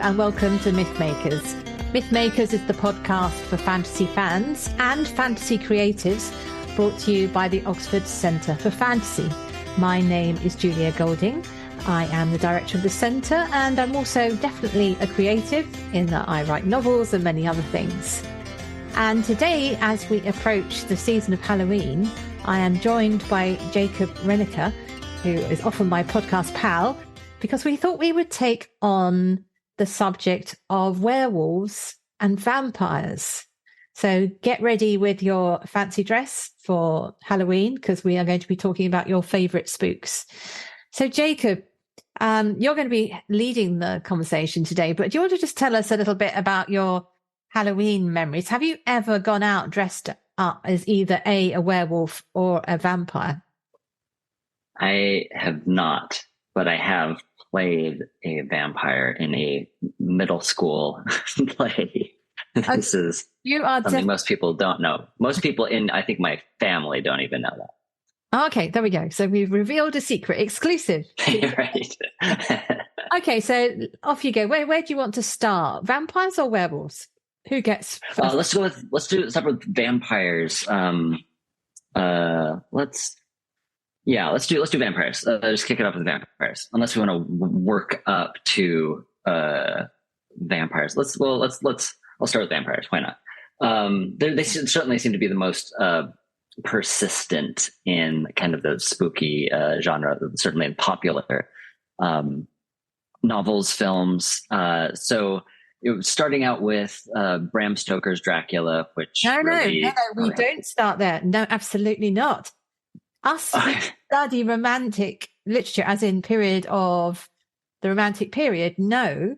and welcome to Mythmakers. Mythmakers is the podcast for fantasy fans and fantasy creatives, brought to you by the Oxford Centre for Fantasy. My name is Julia Golding. I am the director of the centre, and I'm also definitely a creative in that I write novels and many other things. And today, as we approach the season of Halloween, I am joined by Jacob Rennaker, who is often my podcast pal, because we thought we would take on the subject of werewolves and vampires. So get ready with your fancy dress for Halloween, because we are going to be talking about your favourite spooks. So Jacob, you're going to be leading the conversation today, but do you want to just tell us a little bit about your Halloween memories? Have you ever gone out dressed up as either a werewolf or a vampire? I have not, but I have played a vampire in a middle school play. This is something most people don't know. Most people in, I think, my family don't even know that. Okay, there we go. So we've revealed a secret, exclusive. Right. Okay, so off you go. Where do you want to start? Vampires or werewolves? Who gets first? Let's start with vampires. Let's do vampires. Just kick it off with vampires. Unless we want to work up to vampires. I'll start with vampires. Why not? They certainly seem to be the most persistent in kind of the spooky genre, certainly in popular novels, films. So starting out with Bram Stoker's Dracula, which no, we don't start there. No, absolutely not. Us study romantic literature, as in period of the Romantic period, know,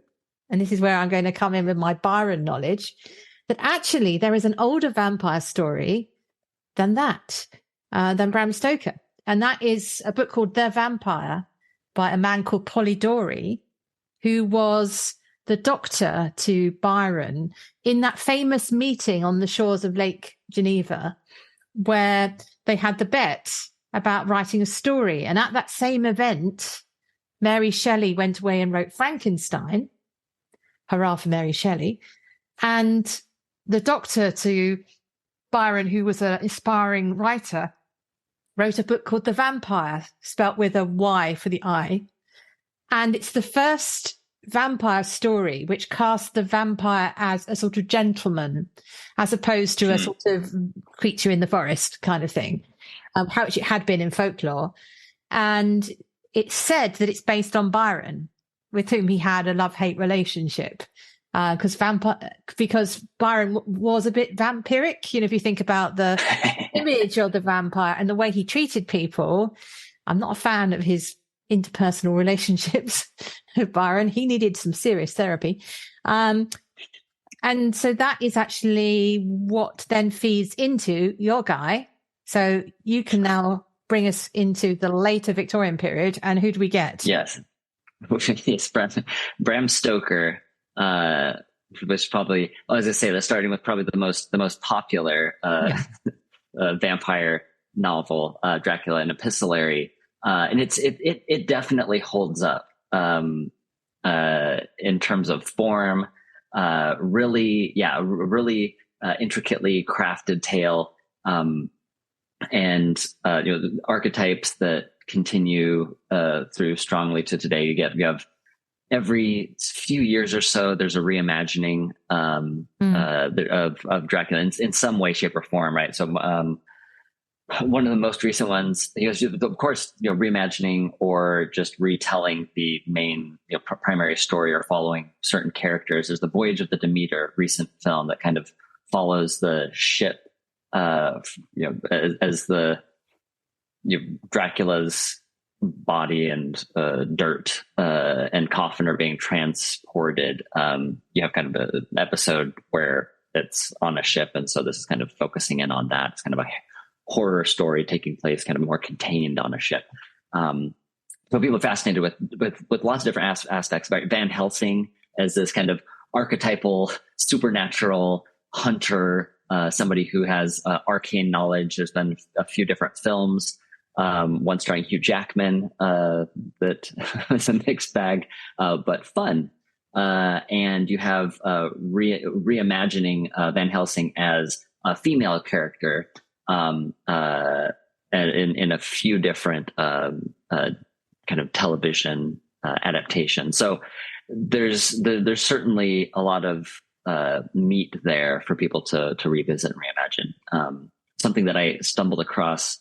and this is where I'm going to come in with my Byron knowledge, that actually there is an older vampire story than Bram Stoker. And that is a book called The Vampire by a man called Polidori, who was the doctor to Byron in that famous meeting on the shores of Lake Geneva, where they had the bet about writing a story. And at that same event, Mary Shelley went away and wrote Frankenstein. Hurrah for Mary Shelley. And the doctor to Byron, who was an aspiring writer, wrote a book called The Vampire, spelt with a Y for the I. And it's the first vampire story which cast the vampire as a sort of gentleman, as opposed to a sort of creature in the forest kind of thing, how it had been in folklore. And it's said that it's based on Byron, with whom he had a love-hate relationship, because Byron was a bit vampiric. You know, if you think about the image of the vampire and the way he treated people, I'm not a fan of his interpersonal relationships with Byron. He needed some serious therapy. And so that is actually what then feeds into your guy. So you can now bring us into the later Victorian period. And who do we get? Yes. Yes, Bram Stoker, was probably, as I say, that's starting with probably the most popular vampire novel, Dracula, an epistolary. And it definitely holds up in terms of form. Really intricately crafted tale, and the archetypes that continue through strongly to today. You have every few years or so there's a reimagining of Dracula in some way, shape, or form, right? So one of the most recent ones, of course, reimagining or just retelling the main primary story or following certain characters. There's the Voyage of the Demeter, recent film that kind of follows the ship, as the Dracula's body and dirt and coffin are being transported. You have kind of an episode where it's on a ship, and so this is kind of focusing in on that. It's kind of a horror story taking place kind of more contained on a ship. So people are fascinated with lots of different aspects about Van Helsing as this kind of archetypal supernatural hunter, somebody who has arcane knowledge. There's been a few different films, one starring Hugh Jackman, that was a mixed bag, but fun. and you have reimagining Van Helsing as a female character in a few different kind of television adaptations. So there's certainly a lot of meat there for people to revisit and reimagine. Something that I stumbled across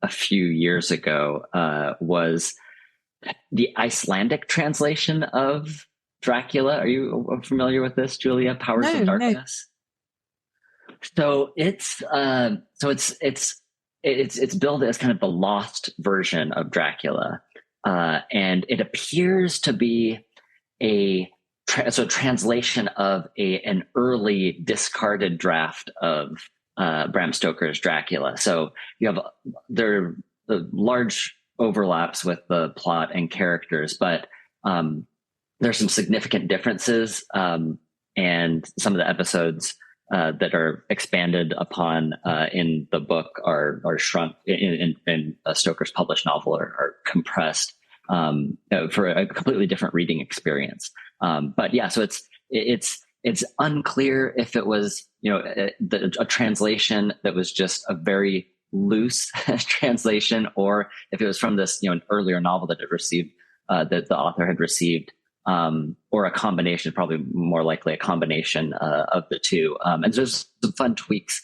a few years ago was the Icelandic translation of Dracula. Are you familiar with this, Julia? Powers of Darkness. No. So it's billed as kind of the lost version of Dracula, and it appears to be a translation of an early discarded draft of Bram Stoker's Dracula. So you have there are large overlaps with the plot and characters, but there's some significant differences, and some of the episodes that are expanded upon in the book are shrunk in Stoker's published novel are compressed for a completely different reading experience. But yeah, so it's unclear if it was a translation that was just a very loose translation, or if it was from this an earlier novel that it received that the author had received, or a combination, probably more likely a combination of the two. And there's some fun tweaks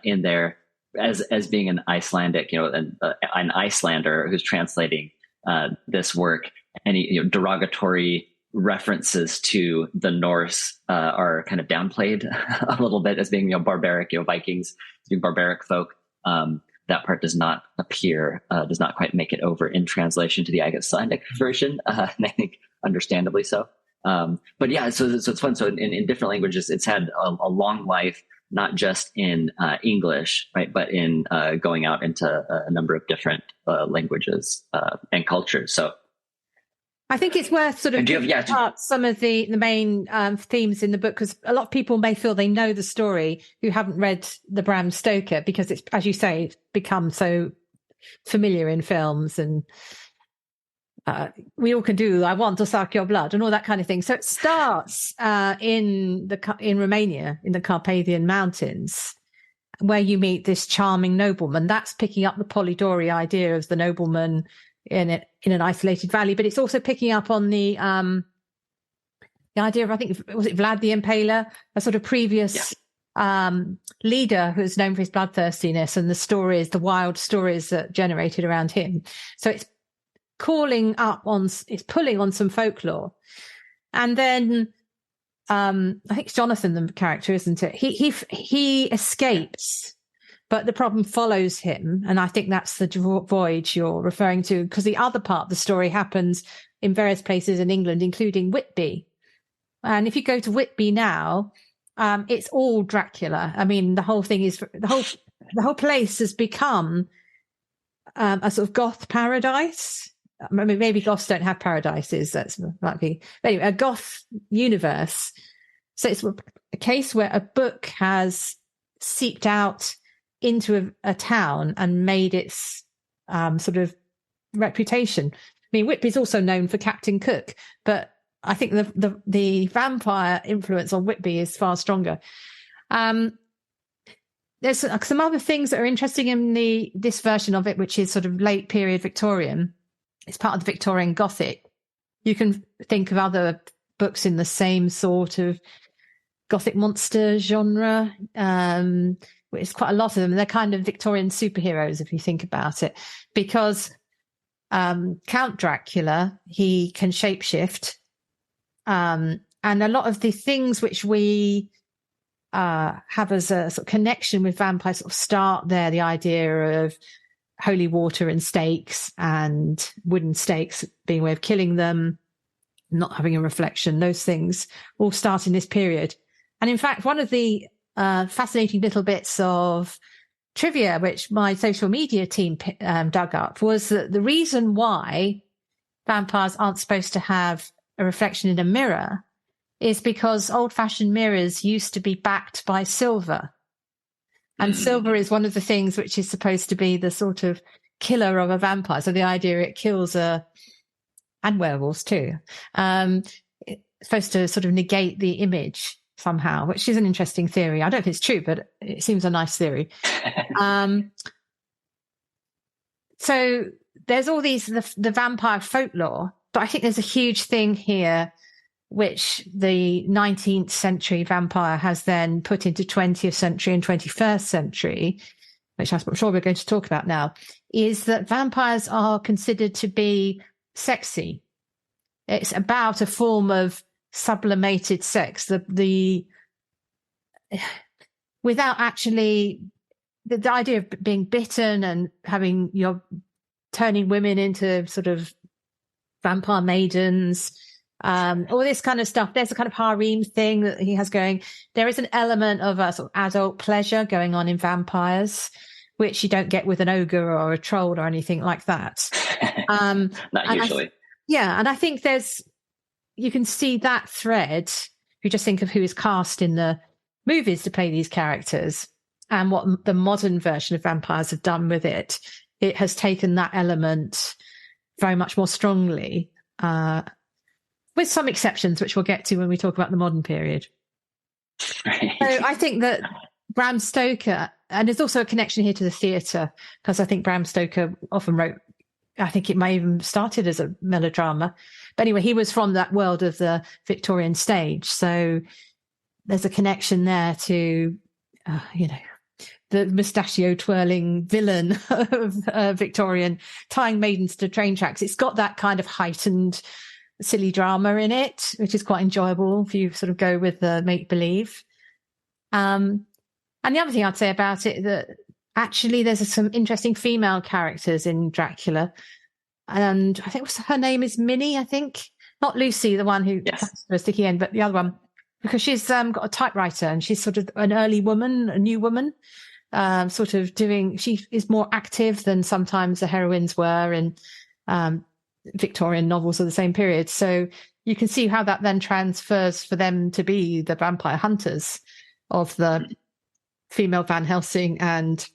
in there as being an Icelandic, an Icelander who's translating this work. Any derogatory references to the Norse are kind of downplayed a little bit as being barbaric, Vikings being barbaric folk. That part does not appear, does not quite make it over in translation to the Icelandic version, and I think understandably so. But yeah, so it's fun. So in different languages, it's had a long life, not just in English, right, but in going out into a number of different languages and cultures. So I think it's worth sort of picking apart some of the main themes in the book, because a lot of people may feel they know the story who haven't read the Bram Stoker, because it's, as you say, it's become so familiar in films, and we all can do "I want to suck your blood" and all that kind of thing. So it starts in Romania, in the Carpathian Mountains, where you meet this charming nobleman. That's picking up the Polidori idea of the nobleman in an isolated valley, but it's also picking up on the idea of, I think, was it Vlad the Impaler, a sort of previous leader who's known for his bloodthirstiness, and the wild stories that generated around him. So it's pulling on some folklore. And then I think it's Jonathan, the character, isn't it? He escapes, but the problem follows him. And I think that's the voyage you're referring to, because the other part of the story happens in various places in England, including Whitby. And if you go to Whitby now, it's all Dracula. I mean, the whole thing is, the whole place has become a sort of goth paradise. I mean, maybe goths don't have paradises. Might be. Anyway, a goth universe. So it's a case where a book has seeped out into a town and made its sort of reputation. I mean, Whitby's also known for Captain Cook, but I think the vampire influence on Whitby is far stronger. There's some other things that are interesting in this version of it, which is sort of late period Victorian. It's part of the Victorian Gothic. You can think of other books in the same sort of Gothic monster genre. It's quite a lot of them. They're kind of Victorian superheroes, if you think about it, because Count Dracula, he can shapeshift. And a lot of the things which we have as a sort of connection with vampires sort of start there. The idea of holy water and stakes, and wooden stakes being a way of killing them, not having a reflection, those things all start in this period. And in fact, one of the fascinating little bits of trivia which my social media team dug up was that the reason why vampires aren't supposed to have a reflection in a mirror is because old-fashioned mirrors used to be backed by silver. And silver is one of the things which is supposed to be the sort of killer of a vampire. So the idea it kills and werewolves too. supposed to sort of negate the image somehow, which is an interesting theory. I don't know if it's true, but it seems a nice theory. So there's all these, the vampire folklore, but I think there's a huge thing here, which the 19th century vampire has then put into 20th century and 21st century, which I'm sure we're going to talk about now, is that vampires are considered to be sexy. It's about a form of sublimated sex, without actually the idea of being bitten and turning women into sort of vampire maidens, all this kind of stuff. There's a kind of harem thing that he has going. There is an element of a sort of adult pleasure going on in vampires, which you don't get with an ogre or a troll or anything like that. Not usually. And I think you can see that thread if you just think of who is cast in the movies to play these characters and what the modern version of vampires have done with it. It has taken that element very much more strongly, with some exceptions, which we'll get to when we talk about the modern period. Right. So I think that Bram Stoker, and there's also a connection here to the theatre, because I think Bram Stoker often wrote, I think it may even started as a melodrama. But anyway, he was from that world of the Victorian stage. So there's a connection there to, the mustachio twirling villain of Victorian tying maidens to train tracks. It's got that kind of heightened silly drama in it, which is quite enjoyable if you sort of go with the make believe. And the other thing I'd say about it, that actually there's some interesting female characters in Dracula. And I think her name is Minnie, I think. Not Lucy, the one who comes to a sticky end, but the other one. Because she's got a typewriter and she's sort of an early woman, a new woman, she is more active than sometimes the heroines were in Victorian novels of the same period. So you can see how that then transfers for them to be the vampire hunters of the female Van Helsing and,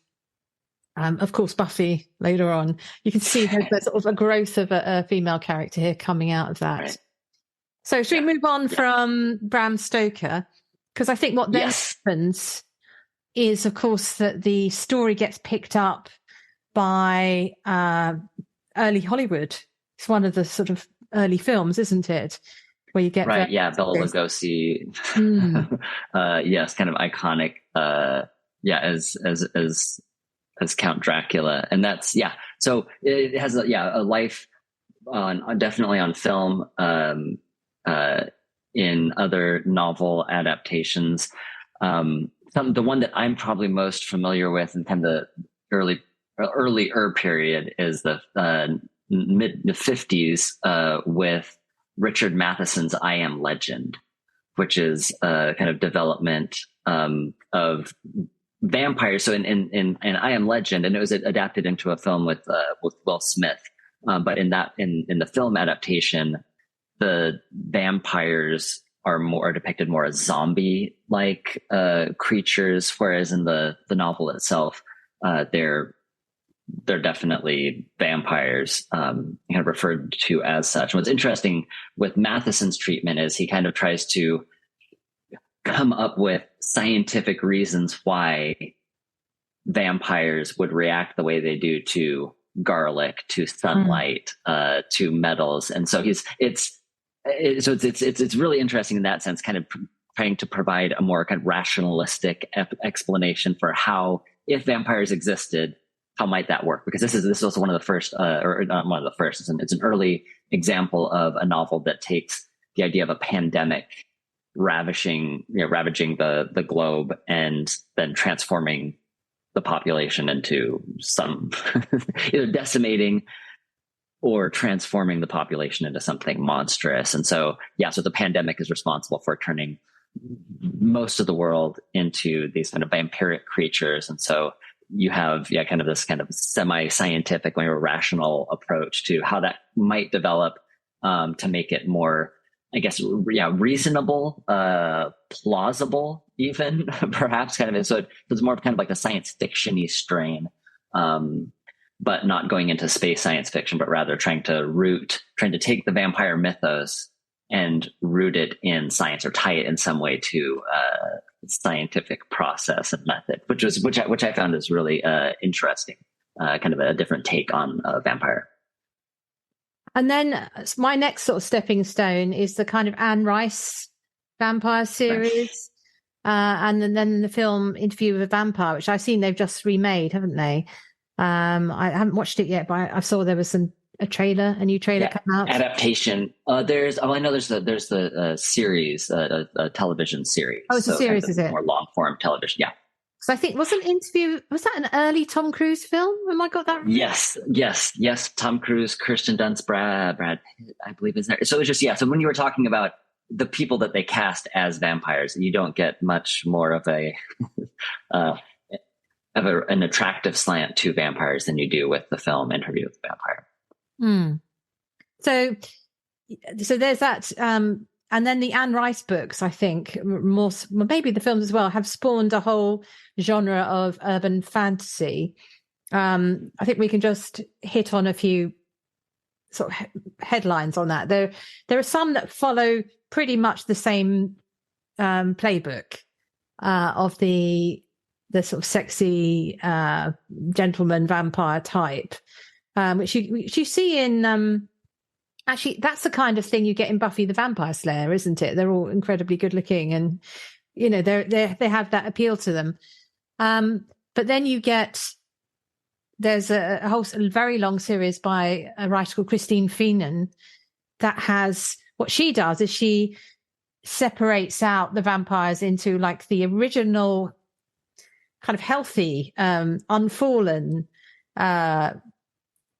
of course, Buffy later on. You can see there's sort of a growth of a female character here coming out of that. Right. So should we move on from Bram Stoker? Because I think what then happens is, of course, that the story gets picked up by early Hollywood. It's one of the sort of early films, isn't it? Where you get Bela Lugosi. Yes, kind of iconic. As Count Dracula, and that's So it has a life definitely on film. In other novel adaptations, the one that I'm probably most familiar with in kind of the earlier period is the mid 50s with Richard Matheson's I Am Legend, which is a kind of development of vampires. So in I Am Legend, and it was adapted into a film with Will Smith, but in the film adaptation, the vampires are depicted more as zombie-like creatures, whereas in the novel itself, they're definitely vampires, kind of referred to as such. And what's interesting with Matheson's treatment is he kind of tries to come up with scientific reasons why vampires would react the way they do to garlic, to sunlight, to metals, and so it's really interesting in that sense, kind of trying to provide a more kind of rationalistic explanation for how, if vampires existed, how might that work? Because this is also one of the first, or not one of the first. It's an early example of a novel that takes the idea of a pandemic ravaging the globe and then transforming the population into some either decimating or transforming the population into something monstrous. And so the pandemic is responsible for turning most of the world into these kind of vampiric creatures. And so you have kind of this kind of semi-scientific, more rational approach to how that might develop to make it more, I guess, reasonable, plausible, even perhaps kind of. So it's more of kind of like the science fiction-y strain, but not going into space science fiction, but rather trying to take the vampire mythos and root it in science or tie it in some way to scientific process and method, which I found is really interesting, kind of a different take on a vampire. And then my next sort of stepping stone is the kind of Anne Rice vampire series. And then the film Interview with a Vampire, which I've seen they've just remade, haven't they? I haven't watched it yet, but I saw there was a new trailer come out. Adaptation. I know there's the series, a television series. Oh, it's a series, is it? More long form television. Yeah. So I think was that an early Tom Cruise film? Am I got that right? Yes. Tom Cruise, Kirsten Dunst, Brad Pitt, I believe is there. So it's just, so when you were talking about the people that they cast as vampires, you don't get much more of an attractive slant to vampires than you do with the film Interview with a Vampire. So there's that. And then the Anne Rice books, I think, maybe the films as well, have spawned a whole genre of urban fantasy. I think we can just hit on a few sort of headlines on that. There are some that follow pretty much the same playbook of the sort of sexy gentleman vampire type, which you see in. Actually, that's the kind of thing you get in Buffy the Vampire Slayer, isn't it? They're all incredibly good looking, and they have that appeal to them. But then there's a very long series by a writer called Christine Feenan that has, what she does is she separates out the vampires into like the original kind of healthy, unfallen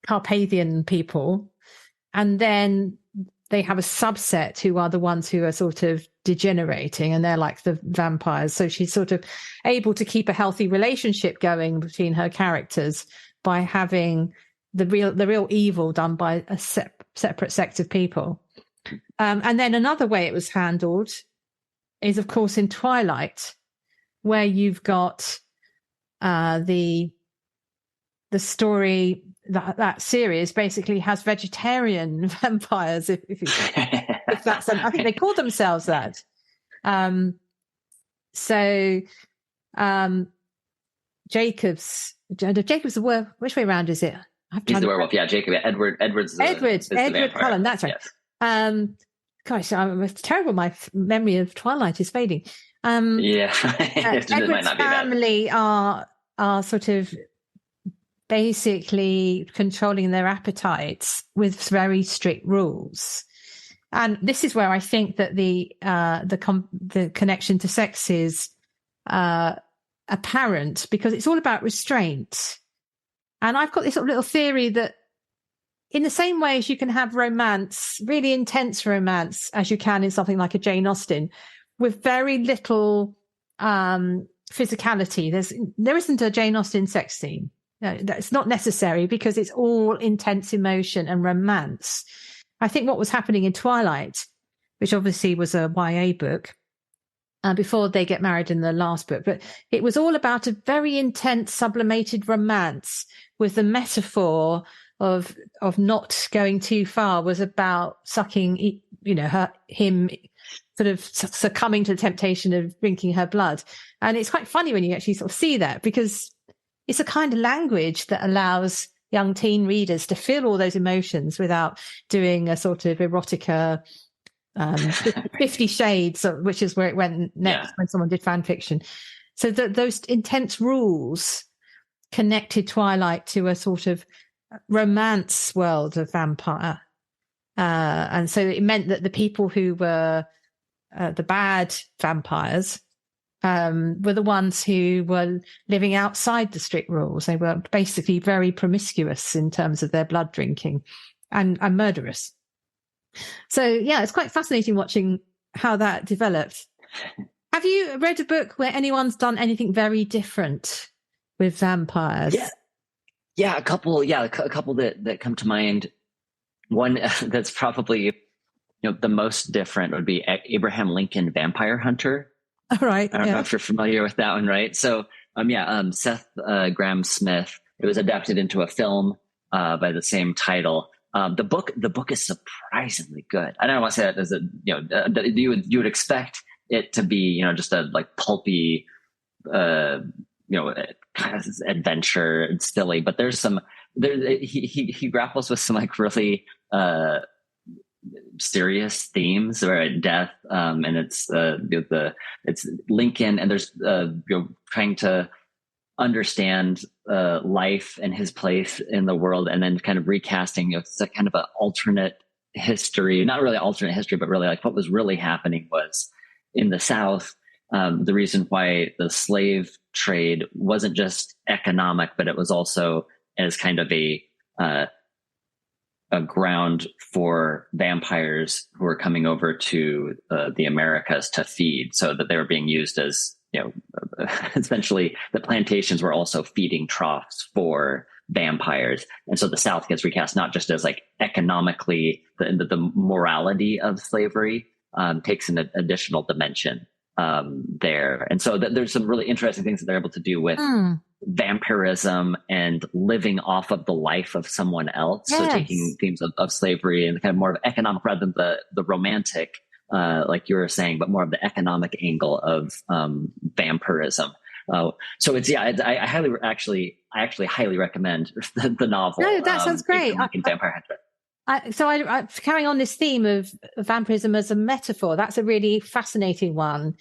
Carpathian people. And then they have a subset who are the ones who are sort of degenerating, and they're like the vampires. So she's sort of able to keep a healthy relationship going between her characters by having the real evil done by a separate sect of people. And then another way it was handled is, of course, in Twilight, where you've got the story. That series basically has vegetarian vampires. If that's, I think they call themselves that. Jacob's the werewolf. Which way around is it? He's the werewolf. Yeah, Jacob. Edward Cullen. That's right. Yes. Gosh, I'm terrible. My memory of Twilight is fading. Edward's family are sort of basically controlling their appetites with very strict rules. And this is where I think that the connection to sex is apparent, because it's all about restraint. And I've got this little theory that in the same way as you can have romance, really intense romance, as you can in something like a Jane Austen, with very little physicality, there isn't a Jane Austen sex scene. No, that's not necessary, because it's all intense emotion and romance. I think what was happening in Twilight, which obviously was a YA book, before they get married in the last book, but it was all about a very intense sublimated romance, with the metaphor of not going too far was about sucking, him sort of succumbing to the temptation of drinking her blood. And it's quite funny when you actually sort of see that, because it's a kind of language that allows young teen readers to feel all those emotions without doing a sort of erotica, 50 Shades, which is where it went next when someone did fan fiction. So those intense rules connected Twilight to a sort of romance world of vampire. And so it meant that the people who were the bad vampires were the ones who were living outside the strict rules. They were basically very promiscuous in terms of their blood drinking and murderous. So, yeah, it's quite fascinating watching how that developed. Have you read a book where anyone's done anything very different with vampires? Yeah, a couple that come to mind. One that's probably the most different would be Abraham Lincoln Vampire Hunter. All right. I don't know if you're familiar with that one, right? So, Seth Graham-Smith. It was adapted into a film by the same title. The book is surprisingly good. I don't want to say that as a, you would expect it to be, just a like pulpy, kind of adventure and silly, but he grapples with some like really serious themes, right? Death, and it's it's Lincoln, and there's trying to understand life and his place in the world, and then kind of recasting, it's a kind of an alternate history, not really alternate history, but really like what was really happening was in the South. The reason why the slave trade wasn't just economic, but it was also as kind of a ground for vampires who were coming over to the Americas to feed, so that they were being used as, essentially the plantations were also feeding troughs for vampires. And so the South gets recast not just as like economically, the morality of slavery takes an additional dimension there. And so there's some really interesting things that they're able to do with vampirism and living off of the life of someone else. Yes. So taking themes of slavery and kind of more of economic rather than the romantic, like you were saying, but more of the economic angle of vampirism. So it's, I actually highly recommend the novel. No, that sounds great. Vampire Hunter. I carrying on this theme of vampirism as a metaphor, that's a really fascinating one.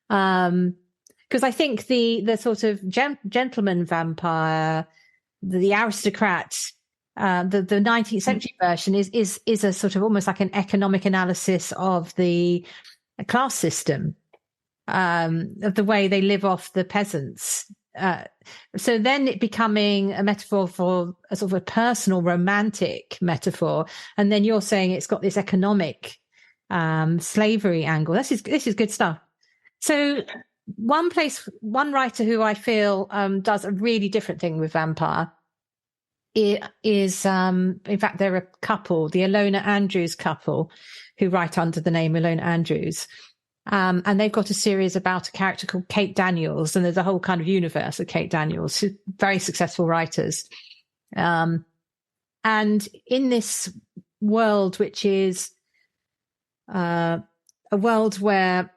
Because I think the sort of gentleman vampire, the aristocrat, the 19th century version is a sort of almost like an economic analysis of the class system, of the way they live off the peasants. So then it becoming a metaphor for a sort of a personal romantic metaphor. And then you're saying it's got this economic slavery angle. This is good stuff. So one writer who I feel does a really different thing with vampire is, in fact, they're a couple, the Ilona Andrews couple, who write under the name Ilona Andrews. And they've got a series about a character called Kate Daniels, and there's a whole kind of universe of Kate Daniels, who very successful writers. And in this world, which is a world where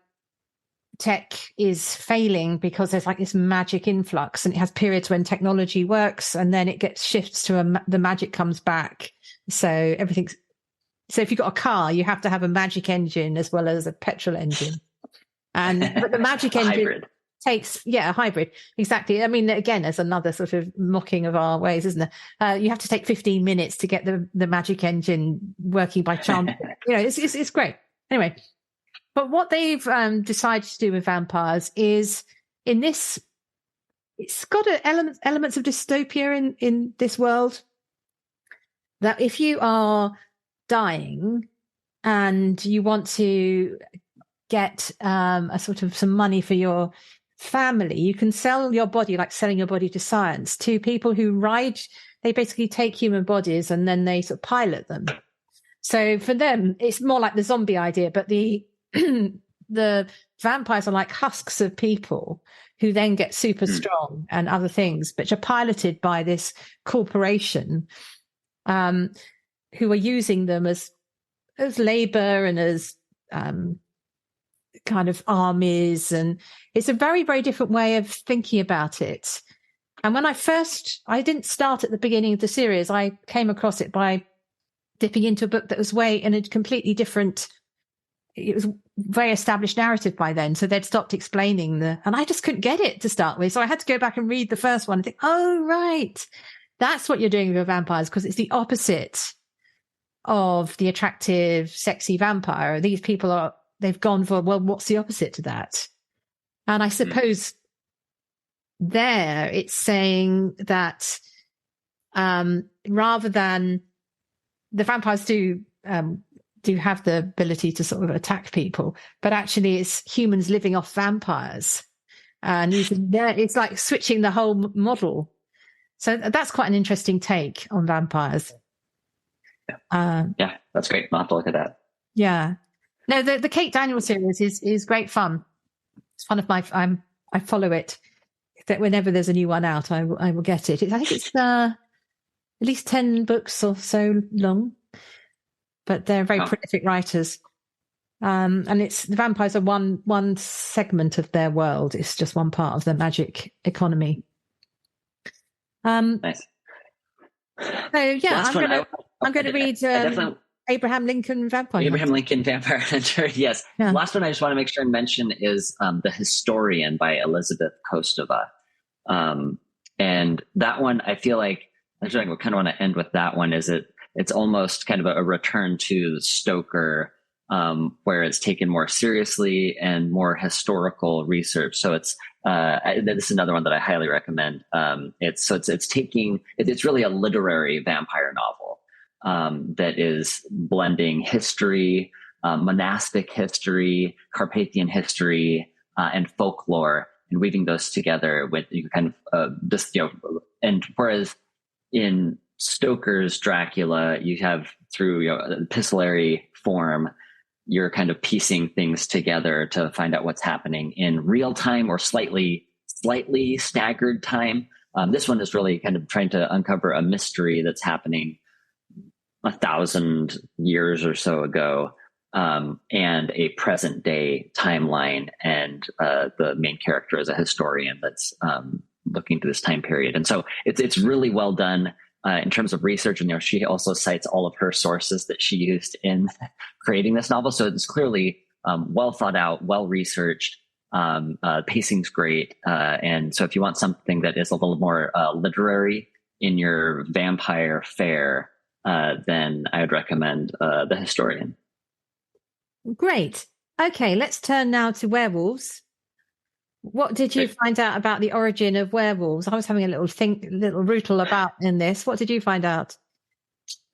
tech is failing because there's like this magic influx, and it has periods when technology works and then it gets shifts to the magic comes back. So if you've got a car, you have to have a magic engine as well as a petrol engine. But the magic engine hybrid. takes, a hybrid. Exactly. I mean, again, there's another sort of mocking of our ways, isn't there? You have to take 15 minutes to get the magic engine working by chance. It's great. Anyway, but what they've decided to do with vampires is in this, it's got elements of dystopia in this world, that if you are dying and you want to get a sort of some money for your family, you can sell your body, like selling your body to science, to people who they basically take human bodies and then they sort of pilot them. So for them, it's more like the zombie idea, but the vampires are like husks of people who then get super strong and other things, which are piloted by this corporation, who are using them as labor and as kind of armies. And it's a very, very different way of thinking about it. And when I didn't start at the beginning of the series. I came across it by dipping into a book that was in a completely different, it was very established narrative by then. So they'd stopped explaining and I just couldn't get it to start with. So I had to go back and read the first one and think, oh, right. That's what you're doing with your vampires, because it's the opposite of the attractive, sexy vampire. These people they've gone for, well, what's the opposite to that? And I suppose there it's saying that rather than the vampires do have the ability to sort of attack people, but actually it's humans living off vampires. And it's like switching the whole model. So that's quite an interesting take on vampires. Yeah, that's great. I'll have to look at that. Yeah. No, the Kate Daniels series is great fun. It's one of my, I follow it. That whenever there's a new one out, I will get it. I think it's at least 10 books or so long, but they're very prolific writers. And it's the vampires are one segment of their world. It's just one part of the magic economy. Nice. So yeah, I'm going to read Abraham Lincoln Vampire. Abraham Lincoln Vampire Hunter. Yes. Yeah. Last one I just want to make sure and mention is The Historian by Elizabeth Kostova. And that one, I feel like I kind of want to end with that one. It's almost kind of a return to Stoker, where it's taken more seriously and more historical research. So it's this is another one that I highly recommend. It's really a literary vampire novel that is blending history, monastic history, Carpathian history, and folklore, and weaving those together with kind of and whereas in Stoker's Dracula, you have through epistolary form, you're kind of piecing things together to find out what's happening in real time or slightly staggered time. This one is really kind of trying to uncover a mystery that's happening 1,000 years or so ago, and a present day timeline. And the main character is a historian that's looking to this time period. And so it's really well done. In terms of research, and she also cites all of her sources that she used in creating this novel. So it's clearly well thought out, well researched. Pacing's great, and so if you want something that is a little more literary in your vampire fare, then I would recommend The Historian. Great. Okay, let's turn now to werewolves. What did you find out about the origin of werewolves? I was having a little rootle about in this. What did you find out?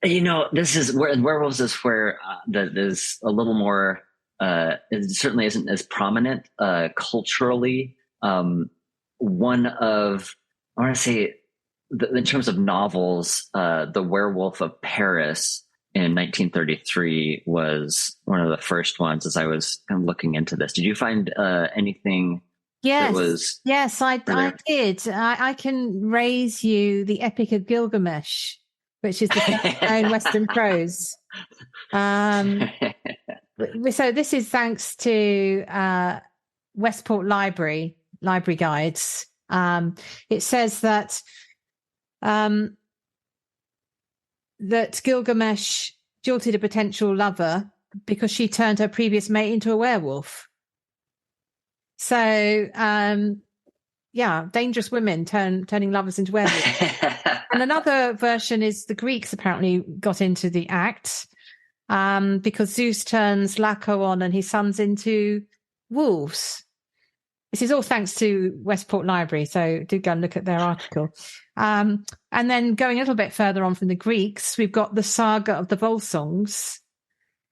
This is where werewolves is where that is a little more. It certainly isn't as prominent culturally. One of I want to say, in terms of novels, The Werewolf of Paris in 1933 was one of the first ones. As I was kind of looking into this, did you find anything? Yes, I did. I can raise you the Epic of Gilgamesh, which is the known Western prose. So this is thanks to Westport Library Guides. It says that that Gilgamesh jilted a potential lover because she turned her previous mate into a werewolf. So, dangerous women turning lovers into werewolves. And another version is the Greeks apparently got into the act because Zeus turns Laocoon and his sons into wolves. This is all thanks to Westport Library, so do go and look at their article. And then going a little bit further on from the Greeks, we've got the Saga of the Volsungs,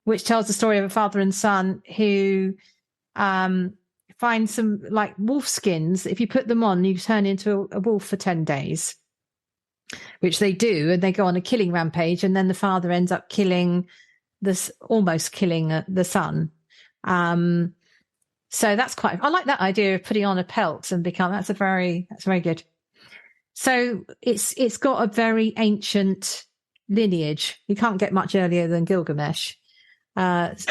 which tells the story of a father and son who find some like wolf skins. If you put them on, you turn into a wolf for 10 days, which they do. And they go on a killing rampage. And then the father ends up almost killing the son. So that's I like that idea of putting on a pelt and that's very good. So it's got a very ancient lineage. You can't get much earlier than Gilgamesh. But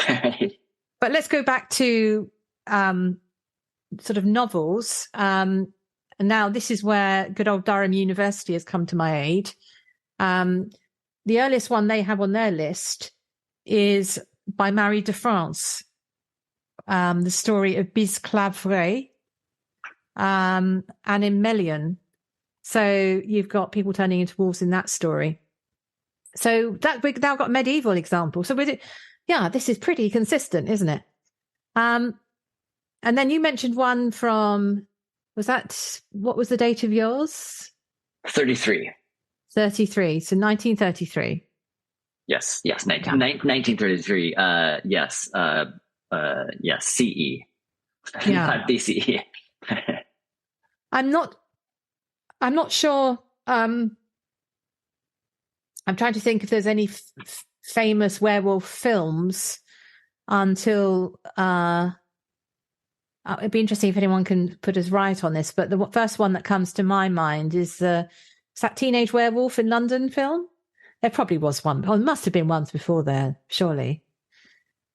let's go back to, sort of novels. And now this is where good old Durham University has come to my aid. The earliest one they have on their list is by Marie de France, the story of Bisclavret, and in Melian. So you've got people turning into wolves in that story. So that we've now got a medieval example. So this is pretty consistent, isn't it? And then you mentioned one from, what was the date of yours? 33. 33. So 1933. Yes. 1933. Yes. CE. Yeah. Not BCE. I'm not sure. I'm trying to think if there's any famous werewolf films until, it'd be interesting if anyone can put us right on this, but the first one that comes to my mind is the Is that Teenage Werewolf in London film? There probably was one. Oh, there must have been ones before there, surely.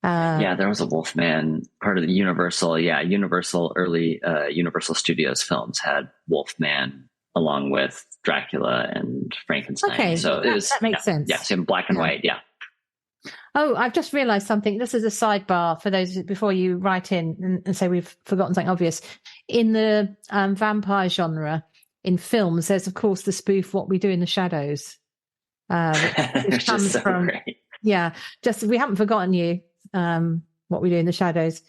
Yeah, there was a Wolfman, part of the Universal. Yeah, Universal, early Universal Studios films had Wolfman along with Dracula and Frankenstein. Okay, so that makes sense. Yeah, so in black and white. Yeah. Oh, I've just realised something. This is a sidebar for those before you write in and say we've forgotten something obvious. In the vampire genre, in films, there's of course the spoof "What We Do in the Shadows," which comes so from great. Yeah. Just we haven't forgotten you. What We Do in the Shadows.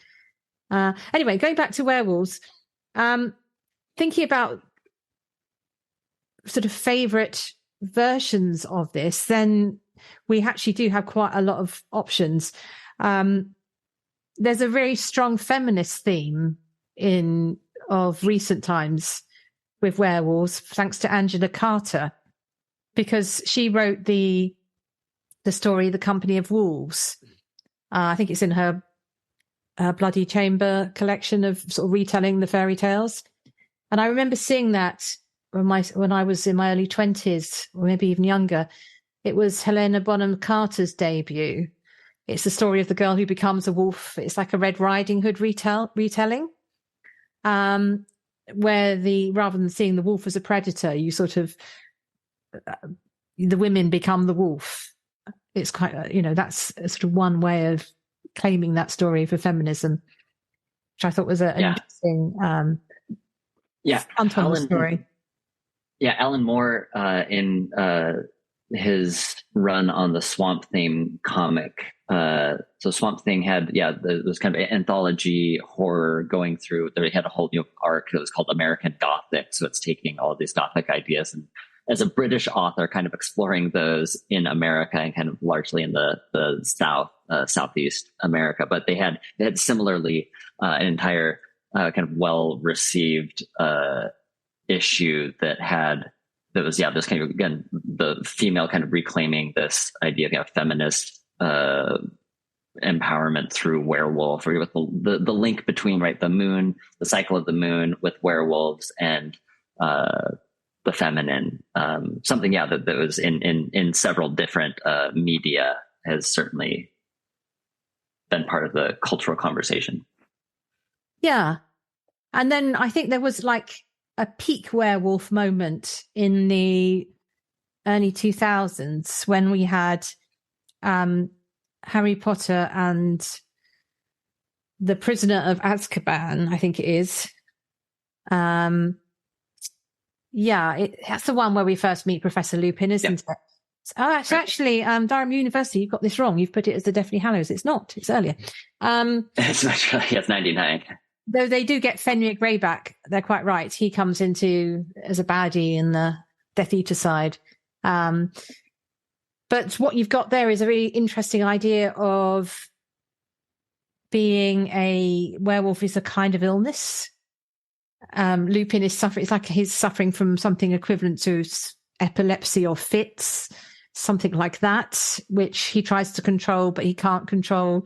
Anyway, going back to werewolves, thinking about sort of favourite versions of this, then we actually do have quite a lot of options. There's a very strong feminist theme of recent times with werewolves, thanks to Angela Carter, because she wrote the story, The Company of Wolves. I think it's in her Bloody Chamber collection of sort of retelling the fairy tales. And I remember seeing that when I was in my early 20s, or maybe even younger. It was Helena Bonham Carter's debut. It's the story of the girl who becomes a wolf. It's like a Red Riding Hood retelling, where rather than seeing the wolf as a predator, you sort of the women become the wolf. It's quite, that's sort of one way of claiming that story for feminism, which I thought was an interesting on the story. Yeah, Alan Moore in his run on the Swamp Thing comic. So Swamp Thing had, this kind of anthology horror going through. They had a whole new arc that was called American Gothic. So it's taking all of these Gothic ideas and as a British author, kind of exploring those in America and kind of largely in the Southeast America. But they had similarly an entire kind of well received issue that was this kind of, again, the female kind of reclaiming this idea of feminist empowerment through werewolf, or with the link between the moon, the cycle of the moon with werewolves and the feminine, something that was in several different media, has certainly been part of the cultural conversation. Yeah. And then I think there was like a peak werewolf moment in the early 2000s when we had Harry Potter and the Prisoner of Azkaban, I think it is. That's the one where we first meet Professor Lupin, isn't it? Oh, actually, Durham University, you've got this wrong. You've put it as the Deathly Hallows. It's not. It's earlier. It's much earlier. It's 99. Though they do get Fenrir Greyback. They're quite right. He comes into as a baddie in the Death Eater side. But what you've got there is a really interesting idea of being a werewolf is a kind of illness. Lupin is suffering. It's like he's suffering from something equivalent to epilepsy or fits, something like that, which he tries to control, but he can't control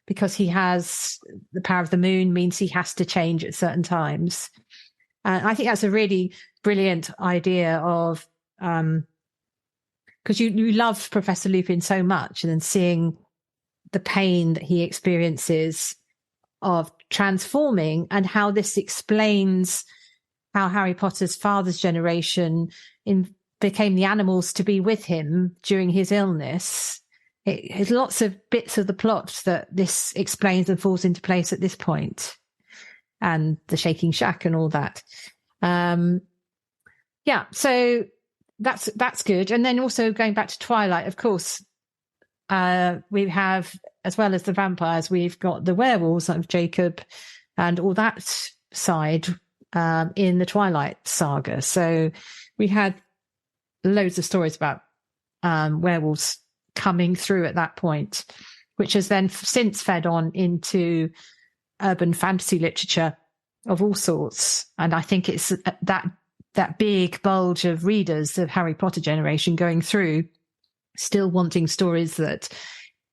because he has the power of the moon, means he has to change at certain times. And I think that's a really brilliant idea of, because you love Professor Lupin so much, and then seeing the pain that he experiences of transforming, and how this explains how Harry Potter's father's generation became the animals to be with him during his illness. There's lots of bits of the plot that this explains and falls into place at this point, and the shaking shack and all that. So that's good. And then also going back to Twilight, of course, we have, as well as the vampires, we've got the werewolves of Jacob and all that side in the Twilight saga. So we had loads of stories about werewolves coming through at that point, which has then since fed on into urban fantasy literature of all sorts. And I think it's that big bulge of readers of Harry Potter generation going through, still wanting stories that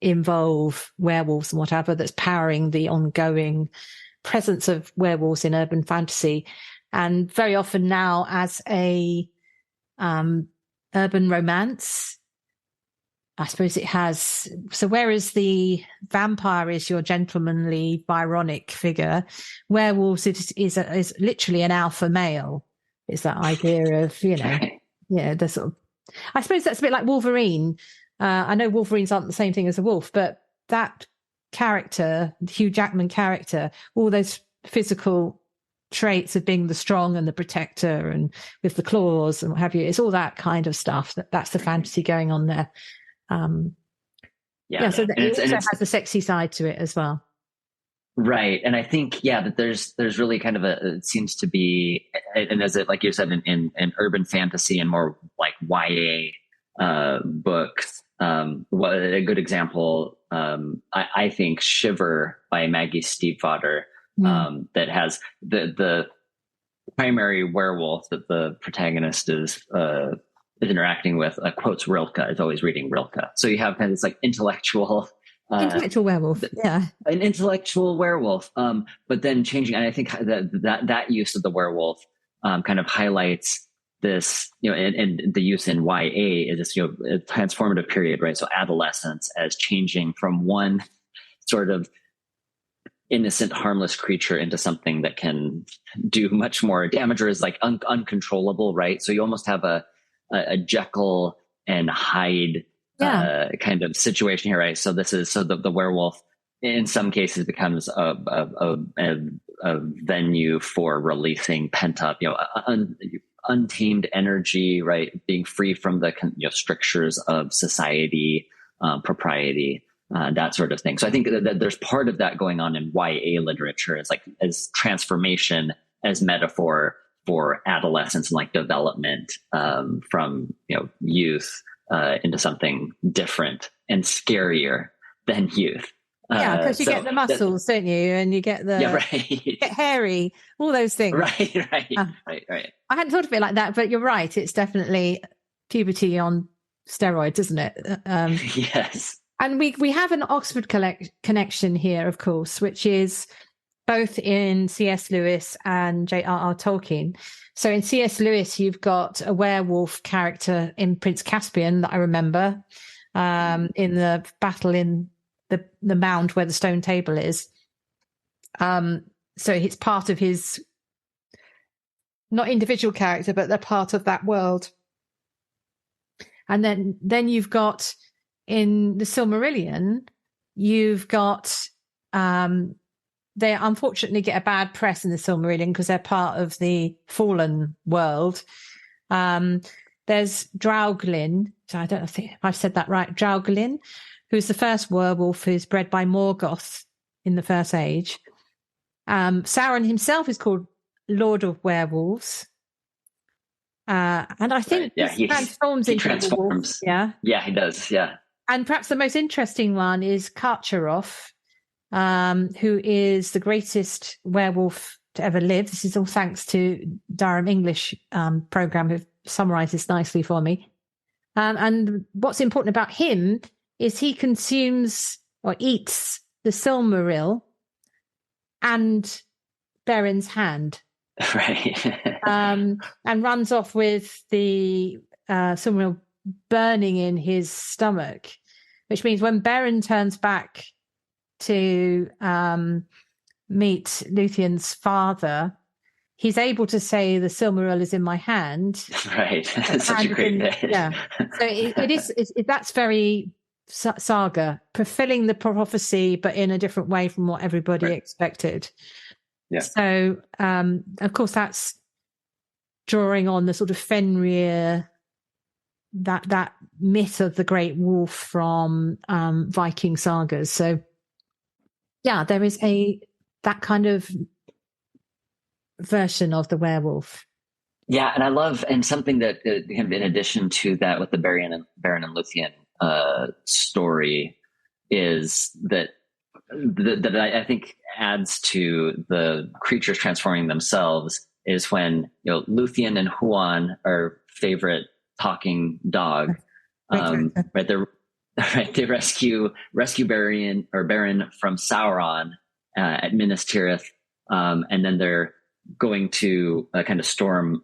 involve werewolves and whatever, that's powering the ongoing presence of werewolves in urban fantasy. And very often now as a urban romance. I suppose it has. So whereas the vampire is your gentlemanly, Byronic figure, werewolves is literally an alpha male. It's that idea of, the sort of, I suppose that's a bit like Wolverine. I know Wolverines aren't the same thing as a wolf, but that character, Hugh Jackman character, all those physical traits of being the strong and the protector and with the claws and what have you, it's all that kind of stuff. That's the fantasy going on there. So it also has a sexy side to it as well. Right. And I think, that there's really kind of it seems to be, and as it, like you said, in urban fantasy and more like YA books, a good example, I think Shiver by Maggie Stiefvater, that has the primary werewolf that the protagonist is interacting with, quotes Rilke, is always reading Rilke. So you have kind of this like intellectual werewolf, an intellectual werewolf. But then changing, and I think that use of the werewolf kind of highlights this, and the use in YA is this, a transformative period, right? So adolescence as changing from one sort of innocent, harmless creature into something that can do much more damage or is like uncontrollable, right? So you almost have a Jekyll and Hyde kind of situation here, right? So the werewolf in some cases becomes a venue for releasing pent up, untamed energy, right? Being free from the strictures of society, propriety, that sort of thing. So I think that there's part of that going on in YA literature as transformation, as metaphor for adolescence and like development, from youth into something different and scarier than youth. Because you get the muscles, don't you? And you get you get hairy, all those things. Right. I hadn't thought of it like that, but you're right. It's definitely puberty on steroids, isn't it? Yes. And we have an Oxford connection here, of course, which is both in C.S. Lewis and J.R.R. Tolkien. So in C.S. Lewis, you've got a werewolf character in Prince Caspian that I remember, in the battle in the mound where the stone table is. So it's part of his, not individual character, but they're part of that world. And then you've got in the Silmarillion, you've got, they unfortunately get a bad press in the Silmarillion because they're part of the fallen world. There's Drauglin, so I don't know if I've said that right, Drauglin, who's the first werewolf who's bred by Morgoth in the First Age. Sauron himself is called Lord of Werewolves. And I think he transforms into a wolf. Yeah, he does, yeah. And perhaps the most interesting one is Karcheroff, who is the greatest werewolf to ever live. This is all thanks to Durham English program, who've summarized this nicely for me. And what's important about him is he consumes or eats the Silmaril and Berin's hand. Right. And runs off with the Silmaril burning in his stomach, which means when Beren turns back to meet Lúthien's father, he's able to say the Silmaril is in my hand. Right. That's such a great bit. Yeah. So that's very saga, fulfilling the prophecy, but in a different way from what everybody expected. Yeah. So, of course, that's drawing on the sort of Fenrir, that myth of the great wolf from Viking sagas. So, yeah, there is that kind of version of the werewolf. Yeah, and I love, and something that in addition to that with the Beren and Lúthien story is that I think adds to the creatures transforming themselves is when Lúthien and Huan are favorite talking dog, right? They rescue Beren from Sauron at Minas Tirith, and then they're going to kind of storm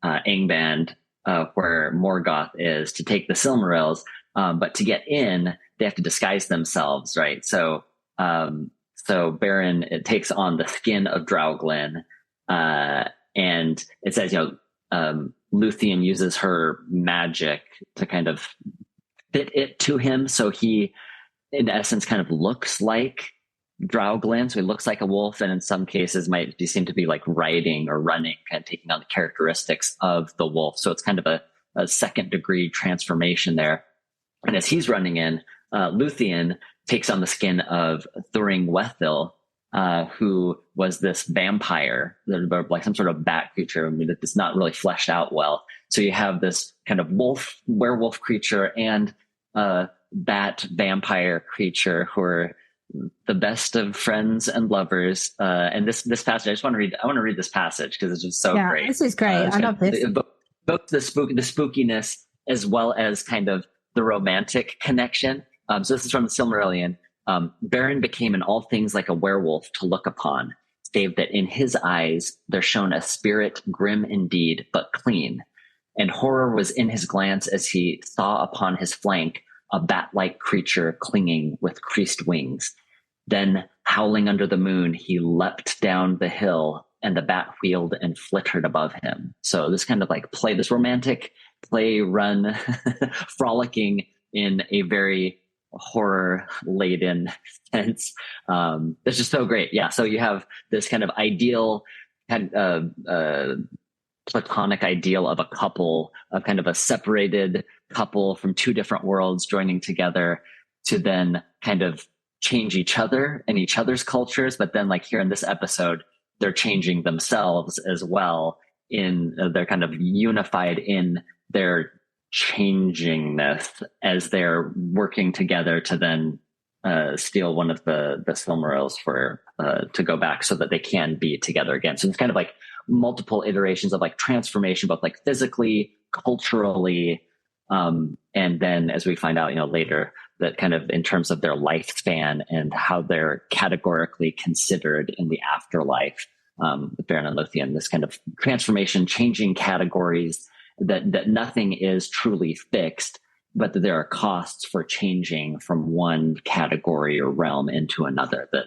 Angband where Morgoth is, to take the Silmarils. But to get in, they have to disguise themselves, right? So Beren, it takes on the skin of Draughlin, and it says, Luthien uses her magic to kind of fit it to him, so he, in essence, kind of looks like Draughlin, so he looks like a wolf, and in some cases might seem to be like riding or running, kind of taking on the characteristics of the wolf. So it's kind of a second degree transformation there. And as he's running in, Luthien takes on the skin of Thorin Wethil, who was this vampire, like some sort of bat creature. I mean, it's not really fleshed out well. So you have this kind of werewolf creature and bat vampire creature who are the best of friends and lovers. And this passage, I want to read this passage because it's just so great. This is great. I love this. Both the spookiness as well as kind of the romantic connection. So this is from the Silmarillion. Beren became in all things like a werewolf to look upon, save that in his eyes there shone a spirit grim indeed, but clean. And horror was in his glance as he saw upon his flank a bat-like creature clinging with creased wings. Then, howling under the moon, he leapt down the hill, and the bat wheeled and flittered above him. So this kind of like this romantic play, run, frolicking in a very horror-laden sense. It's just so great. Yeah, so you have this kind of ideal, platonic ideal of a couple, of kind of a separated couple from two different worlds joining together to then kind of change each other and each other's cultures. But then, like here in this episode, they're changing themselves as well. They're kind of unified in their changingness as they're working together to then steal one of the Silmarils to go back so that they can be together again. So it's kind of like multiple iterations of like transformation, both like physically, culturally, and then as we find out, later, that kind of in terms of their lifespan and how they're categorically considered in the afterlife, Beren and Luthien, this kind of transformation, changing categories, that nothing is truly fixed, but that there are costs for changing from one category or realm into another. That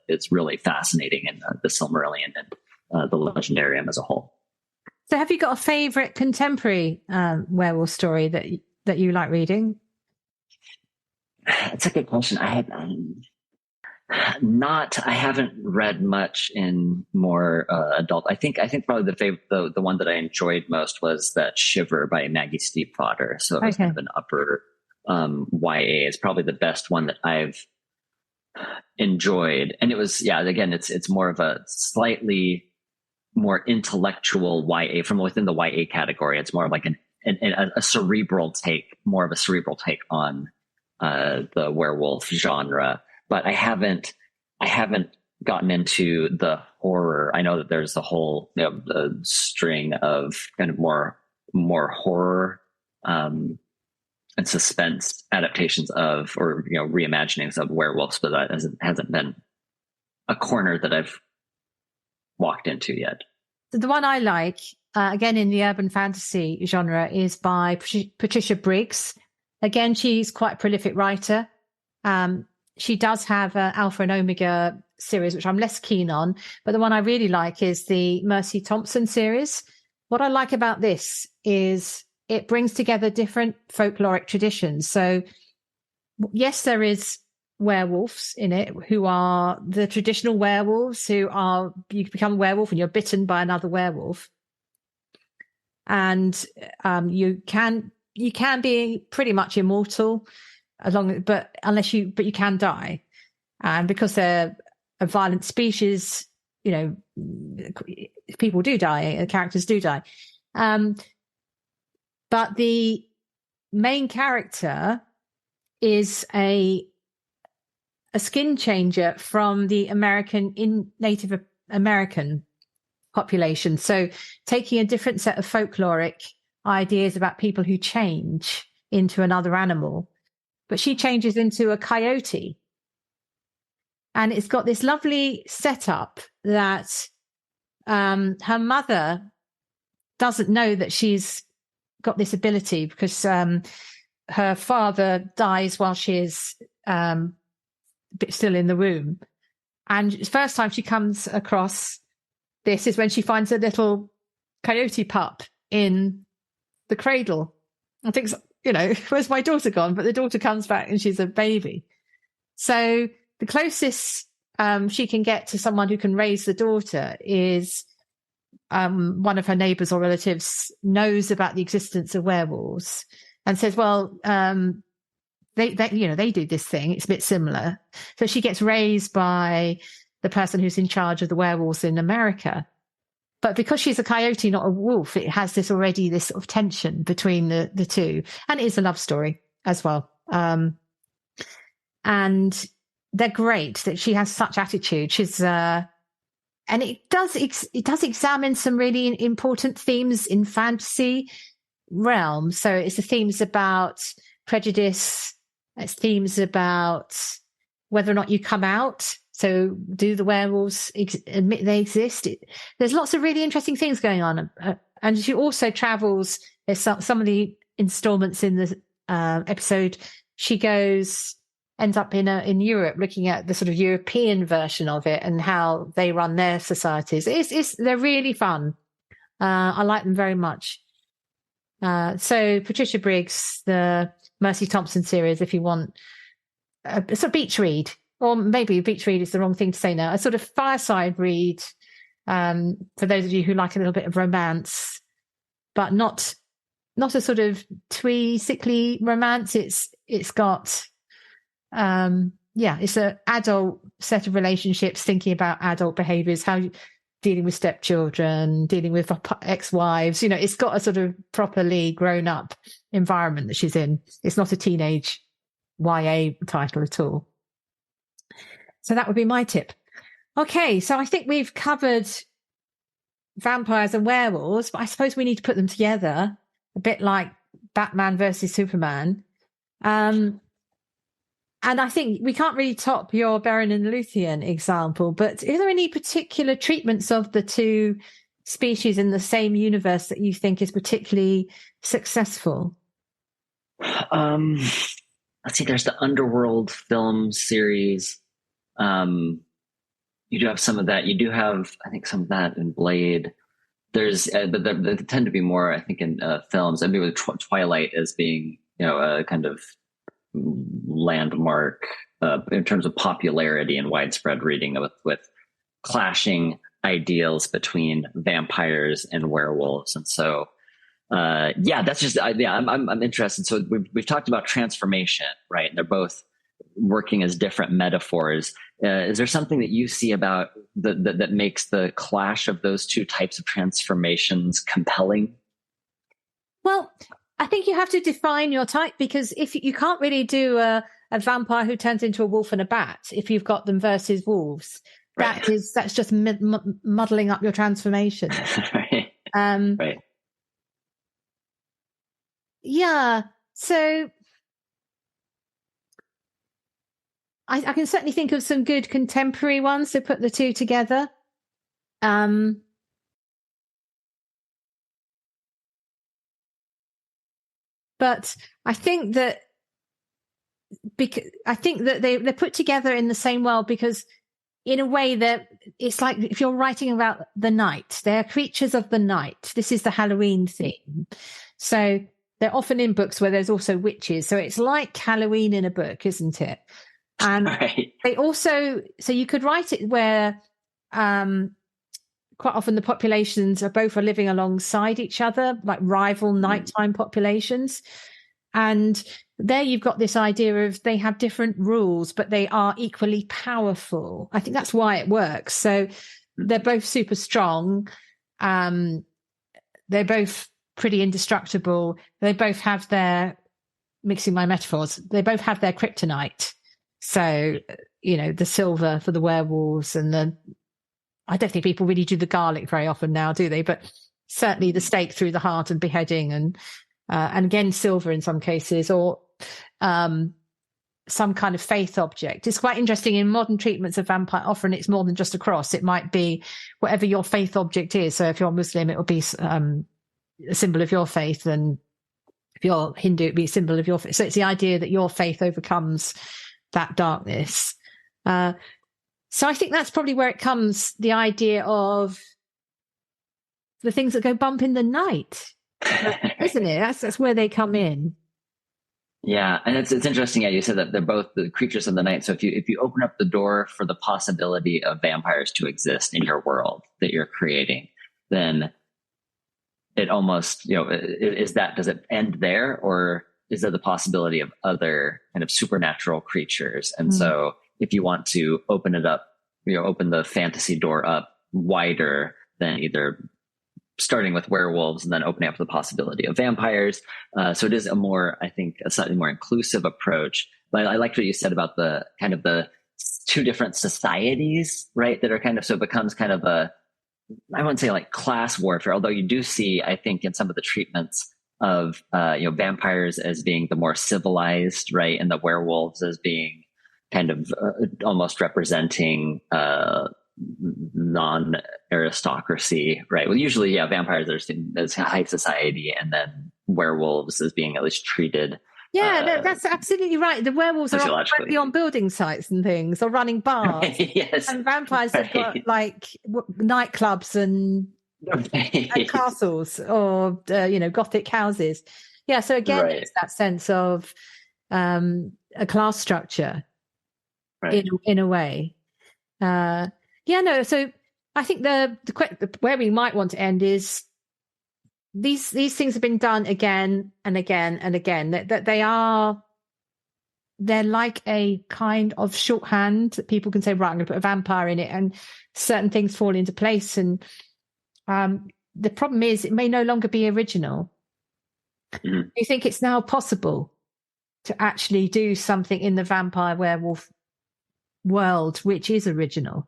it's really fascinating in the Silmarillion and the Legendarium as a whole. So have you got a favorite contemporary werewolf story that you like reading? That's a good question. I haven't read much in more adult. I think probably the one that I enjoyed most was that Shiver by Maggie Stiefvater. So it was kind of an upper YA. It's probably the best one that I've enjoyed. And it was, again, it's more of a slightly more intellectual YA from within the YA category. It's more of like a cerebral take, more of a cerebral take on the werewolf genre. But I haven't gotten into the horror. I know that there's a whole string of kind of more horror and suspense adaptations of, or reimaginings of werewolves, but that hasn't been a corner that I've walked into yet. The one I like, again in the urban fantasy genre, is by Patricia Briggs. Again, she's quite a prolific writer. She does have an Alpha and Omega series, which I'm less keen on. But the one I really like is the Mercy Thompson series. What I like about this is it brings together different folkloric traditions. So, yes, there is werewolves in it who are the traditional werewolves you become a werewolf and you're bitten by another werewolf. And you can be pretty much immortal but you can die. And because they're a violent species, people do die, characters do die. But the main character is a skin changer from the Native American population. So taking a different set of folkloric ideas about people who change into another animal. But she changes into a coyote. And it's got this lovely setup that her mother doesn't know that she's got this ability because her father dies while she is still in the womb. And the first time she comes across this is when she finds a little coyote pup in the cradle. I think, where's my daughter gone? But the daughter comes back and she's a baby. So the closest she can get to someone who can raise the daughter is one of her neighbours or relatives knows about the existence of werewolves and says, well, they do this thing. It's a bit similar. So she gets raised by the person who's in charge of the werewolves in America. But because she's a coyote, not a wolf, it has this sort of tension between the two. And it is a love story as well. And they're great that she has such attitude. She's, and it does examine some really important themes in fantasy realm. So it's the themes about prejudice. It's themes about whether or not you come out. So do the werewolves admit they exist? There's lots of really interesting things going on. And she also travels. There's some of the installments in the episode. She ends up in Europe looking at the sort of European version of it and how they run their societies. They're really fun. I like them very much. So Patricia Briggs, the Mercy Thompson series, if you want a sort of beach read. Or maybe a beach read is the wrong thing to say now. A sort of fireside read for those of you who like a little bit of romance, but not a sort of twee, sickly romance. It's got it's an adult set of relationships, thinking about adult behaviours, how dealing with stepchildren, dealing with ex-wives. It's got a sort of properly grown-up environment that she's in. It's not a teenage YA title at all. So that would be my tip. Okay, so I think we've covered vampires and werewolves, but I suppose we need to put them together, a bit like Batman versus Superman. And I think we can't really top your Beren and Luthien example, but are there any particular treatments of the two species in the same universe that you think is particularly successful? Let's see, there's the Underworld film series. You do have some of that. You do have, I think, some of that in Blade. There's, but there tend to be more, I think, in films. I mean, with Twilight as being, a kind of landmark in terms of popularity and widespread reading with clashing ideals between vampires and werewolves. And so, that's just, I'm interested. So we've talked about transformation, right? And they're both working as different metaphors. Is there something that you see about that makes the clash of those two types of transformations compelling? Well, I think you have to define your type, because if you can't really do a vampire who turns into a wolf and a bat if you've got them versus wolves. Right. That's just muddling up your transformation. Right. Right. Yeah. So I can certainly think of some good contemporary ones to put the two together. But I think that they're put together in the same world because, in a way, that it's like if you're writing about the night, they're creatures of the night. This is the Halloween theme, so they're often in books where there's also witches. So it's like Halloween in a book, isn't it? And right. They also, so you could write it where quite often the populations are living alongside each other, like rival nighttime populations. And there you've got this idea of they have different rules, but they are equally powerful. I think that's why it works. So they're both super strong. They're both pretty indestructible. They both have mixing my metaphors, they both have their kryptonite. So, the silver for the werewolves and I don't think people really do the garlic very often now, do they? But certainly the stake through the heart and beheading and again, silver in some cases, or some kind of faith object. It's quite interesting in modern treatments of vampire. Often it's more than just a cross. It might be whatever your faith object is. So if you're Muslim, it will be a symbol of your faith, and If you're Hindu, it'd be a symbol of your faith. So it's the idea that your faith overcomes that darkness. So I think that's probably where it comes, the idea of the things that go bump in the night, isn't it? That's where they come in. Yeah, and it's interesting. Yeah, you said that they're both the creatures of the night. So if you open up the door for the possibility of vampires to exist in your world that you're creating, then it almost, does it end there, or is there the possibility of other kind of supernatural creatures? And so if you want to open it up, open the fantasy door up wider, then either starting with werewolves and then opening up the possibility of vampires. So it is a slightly more inclusive approach. But I liked what you said about the kind of the two different societies, right? That are kind of, so it becomes kind of I wouldn't say like class warfare, although you do see, I think, in some of the treatments of, vampires as being the more civilized, right? And the werewolves as being kind of almost representing, non-aristocracy, right? Well, usually, vampires are seen as high society, and then werewolves as being at least treated. Yeah, that's absolutely right. The werewolves are on building sites and things, or running bars. Yes, and vampires have got like nightclubs and castles, or Gothic houses. Yeah, so again, it's that sense of a class structure, in a way. So I think the where we might want to end is these things have been done again and again and again. That they're like a kind of shorthand that people can say, right, I'm going to put a vampire in it, and certain things fall into place. And the problem is, it may no longer be original. Mm-hmm. You think it's now possible to actually do something in the vampire werewolf world which is original?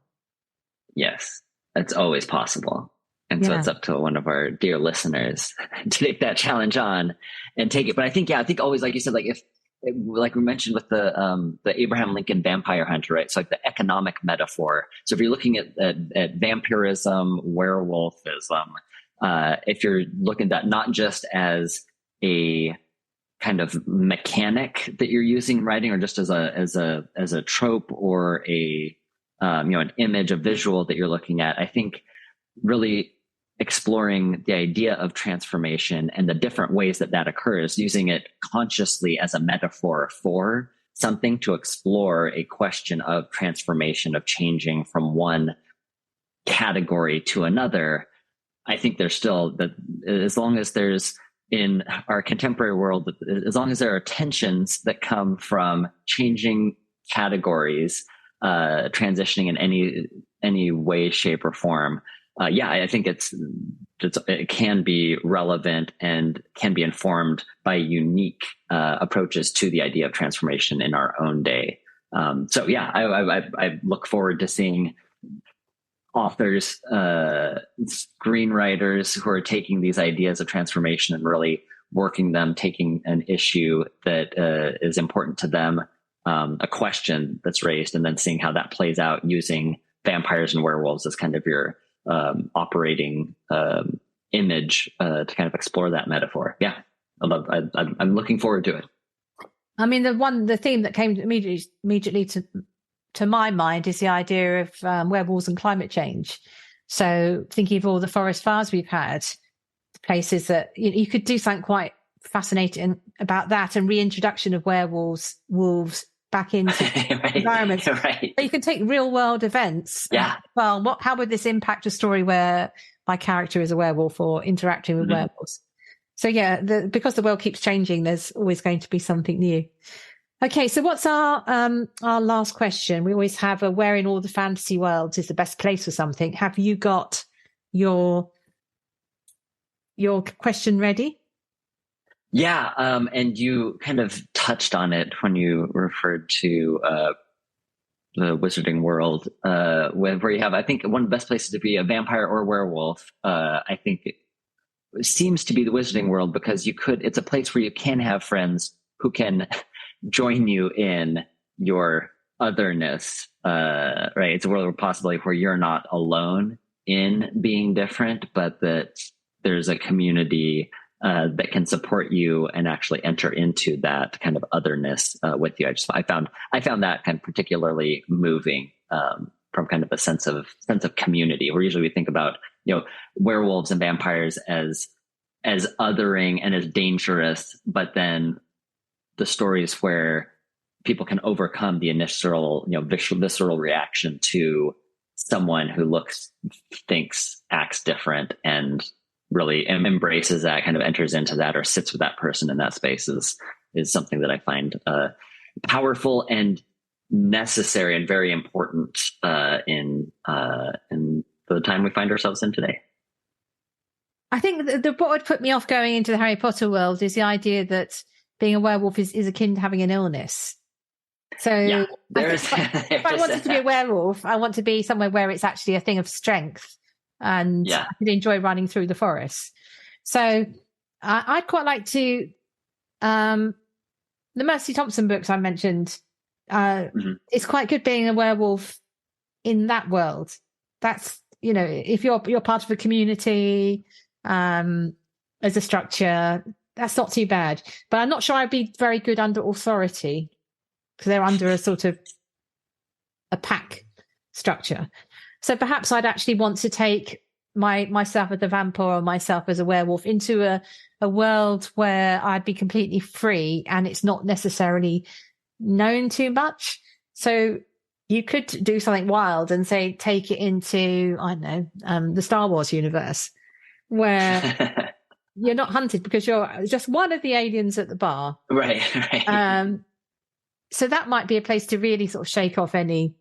Yes, that's always possible. And so it's up to one of our dear listeners to take that challenge on and take it. But I think always, like you said, like we mentioned with the Abraham Lincoln vampire hunter, right? So like the economic metaphor. So if you're looking at vampirism, werewolfism, if you're looking at that not just as a kind of mechanic that you're using in writing, or just as a trope, or an image, a visual that you're looking at, I think really exploring the idea of transformation and the different ways that occurs, using it consciously as a metaphor for something to explore a question of transformation, of changing from one category to another. I think there's still that, as long as there's, in our contemporary world, as long as there are tensions that come from changing categories, transitioning in any way, shape, or form, I think it can be relevant and can be informed by unique approaches to the idea of transformation in our own day. I look forward to seeing authors, screenwriters who are taking these ideas of transformation and really working them, taking an issue that is important to them, a question that's raised, and then seeing how that plays out using vampires and werewolves as kind of your operating image to kind of explore that metaphor. Yeah, I'm looking forward to it. I mean, the theme that came immediately to my mind is the idea of werewolves and climate change. So thinking of all the forest fires we've had, places that you could do something quite fascinating about that, and reintroduction of wolves back into environments. Right. So you can take real world events. Yeah. How would this impact a story where my character is a werewolf or interacting with werewolves? So because the world keeps changing, there's always going to be something new. Okay, so what's our last question? We always have where in all the fantasy worlds is the best place for something. Have you got your question ready? Yeah, and you kind of touched on it when you referred to the wizarding world, where you have, I think, one of the best places to be a vampire or a werewolf. I think it seems to be the wizarding world, because it's a place where you can have friends who can join you in your otherness, right? It's a world possibly where you're not alone in being different, but that there's a community that can support you and actually enter into that kind of otherness with you. I found that kind of particularly moving from kind of a sense of community. Where usually we think about werewolves and vampires as othering and as dangerous, but then the stories where people can overcome the initial visceral reaction to someone who looks, thinks, acts different, and really embraces that, kind of enters into that or sits with that person in that space is something that I find powerful and necessary and very important in the time we find ourselves in today. I think what would put me off going into the Harry Potter world is the idea that being a werewolf is akin to having an illness. So yeah, if I wanted to be a werewolf, I want to be somewhere where it's actually a thing of strength, and I could enjoy running through the forest. So I'd quite like to, the Mercy Thompson books I mentioned, it's quite good being a werewolf in that world. That's, if you're part of a community, as a structure, that's not too bad. But I'm not sure I'd be very good under authority, because they're under a sort of a pack structure. So perhaps I'd actually want to take myself as a vampire or myself as a werewolf into a world where I'd be completely free and it's not necessarily known too much. So you could do something wild and say, take it into, I don't know, the Star Wars universe, where you're not hunted because you're just one of the aliens at the bar. Right. So that might be a place to really sort of shake off any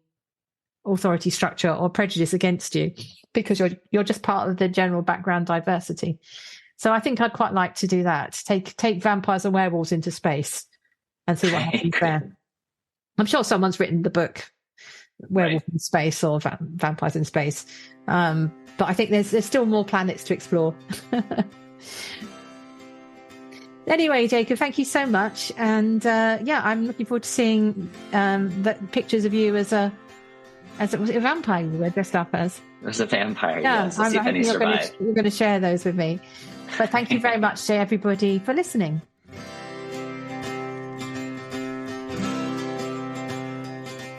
authority structure or prejudice against you, because you're just part of the general background diversity. So I think I'd quite like to do that. Take vampires and werewolves into space and see what happens there. I'm sure someone's written the book Werewolf in Space or Vampires in Space. But I think there's still more planets to explore. Anyway, Jacob, thank you so much. And I'm looking forward to seeing the pictures of you as a vampire you were dressed up as. As a vampire, yes. I'm hoping you're going to share those with me. But thank you very much to everybody for listening.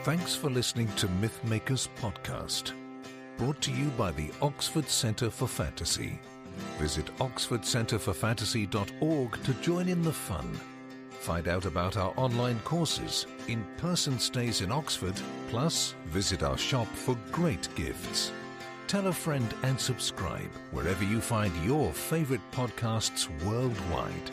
Thanks for listening to Mythmakers Podcast, brought to you by the Oxford Centre for Fantasy. Visit oxfordcenterforfantasy.org to join in the fun. Find out about our online courses, in-person stays in Oxford, plus visit our shop for great gifts. Tell a friend and subscribe wherever you find your favourite podcasts worldwide.